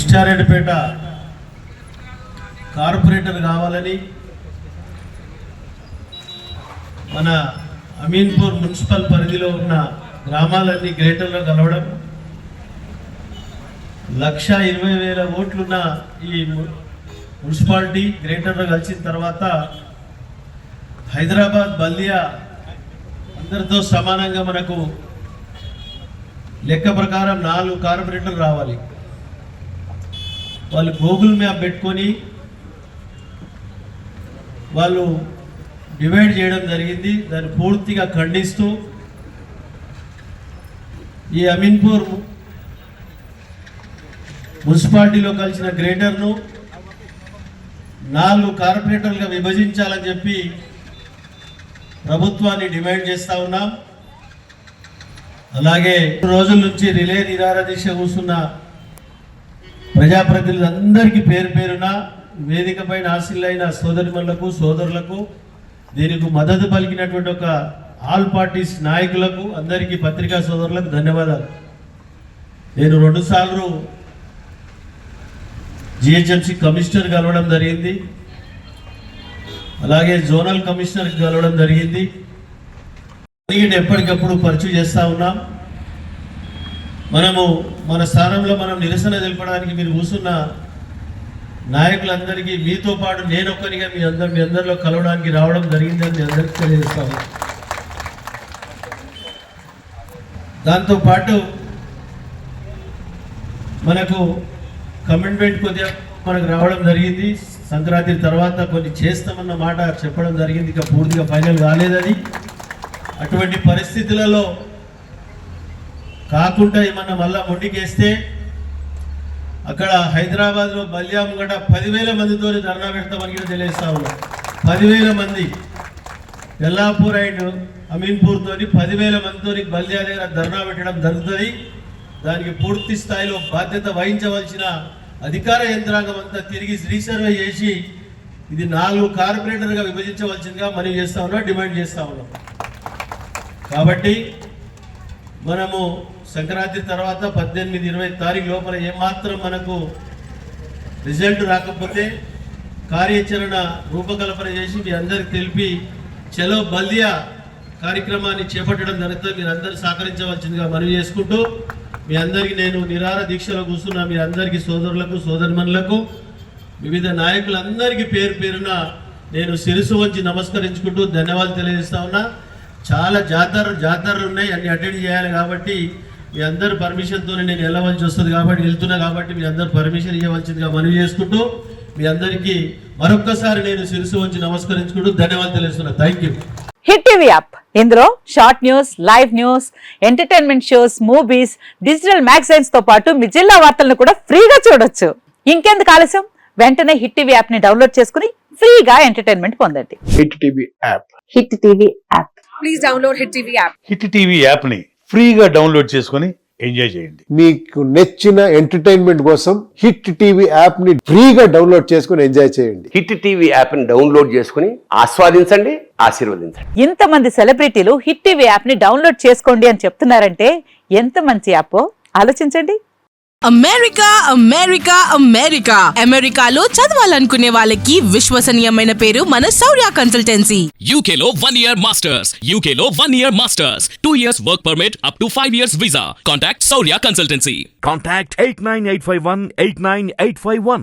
Kistareddypet corporator కావాలని మన Ameenpur municipal పరిధిలో ఉన్న గ్రామాలన్నీ గ్రేటర్లో కలవడం 1,20,000 ఓట్లున్న ఈ మున్సిపాలిటీ గ్రేటర్లో కలిసిన తర్వాత హైదరాబాద్ బల్దియా అందరితో సమానంగా మనకు లెక్క ప్రకారం 4 కార్పొరేటర్లు రావాలి. వాళ్ళు గూగుల్ మ్యాప్ పెట్టుకొని వాళ్ళు డివైడ్ చేయడం జరిగింది. దాన్ని పూర్తిగా ఖండిస్తూ ఈ అమీన్పూర్ మున్సిపాలిటీలో కలిసిన గ్రేటర్ను 4 కార్పొరేటర్లుగా విభజించాలని చెప్పి ప్రభుత్వాన్ని డిమాండ్ చేస్తూ ఉన్నాం. అలాగే రోజుల నుంచి రిలే నిరాహార దీక్ష కూర్చున్న ప్రజాప్రతినిధులందరికీ పేరు పేరున వేదిక పైన ఆశీలైన సోదరిమణులకు సోదరులకు దీనికి మద్దతు పలికినటువంటి ఒక ఆల్ పార్టీస్ నాయకులకు అందరికీ పత్రికా సోదరులకు ధన్యవాదాలు. నేను 2 సార్లు జిహెచ్ఎంసీ కమిషనర్ కలవడం జరిగింది, అలాగే జోనల్ కమిషనర్ కలవడం జరిగింది. ఎప్పటికప్పుడు పరిచయం చేస్తూ ఉన్నాం. మనము మన స్థానంలో మనం నిరసన తెలపడానికి మీరు కూర్చున్న నాయకులందరికీ మీతో పాటు నేను ఒక్కరిగా మీ అందరిలో కలవడానికి రావడం జరిగిందని మీ అందరికీ తెలియజేస్తాను. దాంతోపాటు మనకు కమిట్మెంట్ కొద్దిగా మనకు రావడం జరిగింది. సంక్రాంతి తర్వాత కొన్ని చేస్తామన్న మాట చెప్పడం జరిగింది, ఇక పూర్తిగా ఫైనల్ కాలేదని. అటువంటి పరిస్థితులలో కాకుండా ఏమన్నా మళ్ళా మొండికేస్తే అక్కడ హైదరాబాద్లో బల్దియా ముంగట 10,000 మందితో ధర్నా పెడతామని కూడా తెలియజేస్తా ఉన్నాం. 10,000 మంది ఎల్లాపూర్ అండ్ అమీన్పూర్తో 10,000 మందితో బల్దియా దగ్గర ధర్నా పెట్టడం జరుగుతుంది. దానికి పూర్తి స్థాయిలో బాధ్యత వహించవలసిన అధికార యంత్రాంగం అంతా తిరిగి రీసర్వే చేసి ఇది 4 కార్పొరేటర్గా విభజించవలసిందిగా మనం చేస్తా ఉన్నాం, డిమాండ్ చేస్తా ఉన్నాం. కాబట్టి మనము సంక్రాంతి తర్వాత 18-20 తారీఖు లోపల ఏమాత్రం మనకు రిజల్ట్ రాకపోతే కార్యాచరణ రూపకల్పన చేసి మీ అందరికి తెలిపి చలో బల్దియా కార్యక్రమాన్ని చేపట్టడం జరుగుతుంది. మీరు అందరూ సహకరించవలసిందిగా మనవి చేసుకుంటూ మీ అందరికీ నేను నిరాహార దీక్షలో కూర్చున్న మీ అందరికీ సోదరులకు సోదరిమణులకు వివిధ నాయకులందరికీ పేరు పేరున నేను శిరస్సు వంచి నమస్కరించుకుంటూ ధన్యవాదాలు తెలియజేస్తా ఉన్నా. చాలా జాతరలు ఉన్నాయి, అన్ని అటెండ్ చేయాలి. కాబట్టి మీ అందరు పర్మిషన్తో నేను వెళ్ళవలసి వస్తుంది, కాబట్టి వెళ్తున్నా. కాబట్టి మీ అందరు పర్మిషన్ ఇవ్వవలసిందిగా మనవి చేసుకుంటూ మీ అందరికీ మరొక్కసారి నేను శిరస్సు వంచి నమస్కరించుకుంటూ ధన్యవాదాలు తెలియజేస్తున్నా. Thank you. Hit TV app, ఇందులో short news, live news, entertainment shows, movies, digital magazines తో పాటు మీ జిల్లా వార్తలను కూడా ఫ్రీగా చూడొచ్చు. ఇంకెందుకు ఆలస్యం, వెంటనే హిట్ టీవీ యాప్ ని డౌన్లోడ్ చేసుకుని ఫ్రీగా ఎంటర్టైన్మెంట్ పొందండి. Hit TV app, hit TV app, please download hit TV app. Hit TV app ని ఫ్రీగా డౌన్లోడ్ చేసుకుని ఎంజాయ్ చేయండి. మీకు నచ్చిన ఎంటర్టైన్మెంట్ కోసం హిట్ టీవీ యాప్ ని ఫ్రీగా డౌన్లోడ్ చేసుకుని ఎంజాయ్ చేయండి. హిట్ టీవీ యాప్ ని డౌన్లోడ్ చేసుకుని ఆస్వాదించండి, ఆశీర్వదించండి. ఇంతమంది సెలబ్రిటీలు హిట్ టీవీ యాప్ ని డౌన్లోడ్ చేసుకోండి అని చెప్తున్నారంటే ఎంత మంచి యాప్ ఆలోచించండి. అమెరికా అమెరికా అమెరికా అమెరికాలో చదవాలనుకునే వాళ్ళకి విశ్వసనీయమైన పేరు మన శౌర్య కన్సల్టెన్సీ. UK లో 1 year masters, UK లో 1 year masters, 2 years work permit up to 5 years visa. Contact Saurya Consultancy. Contact 89851 89851.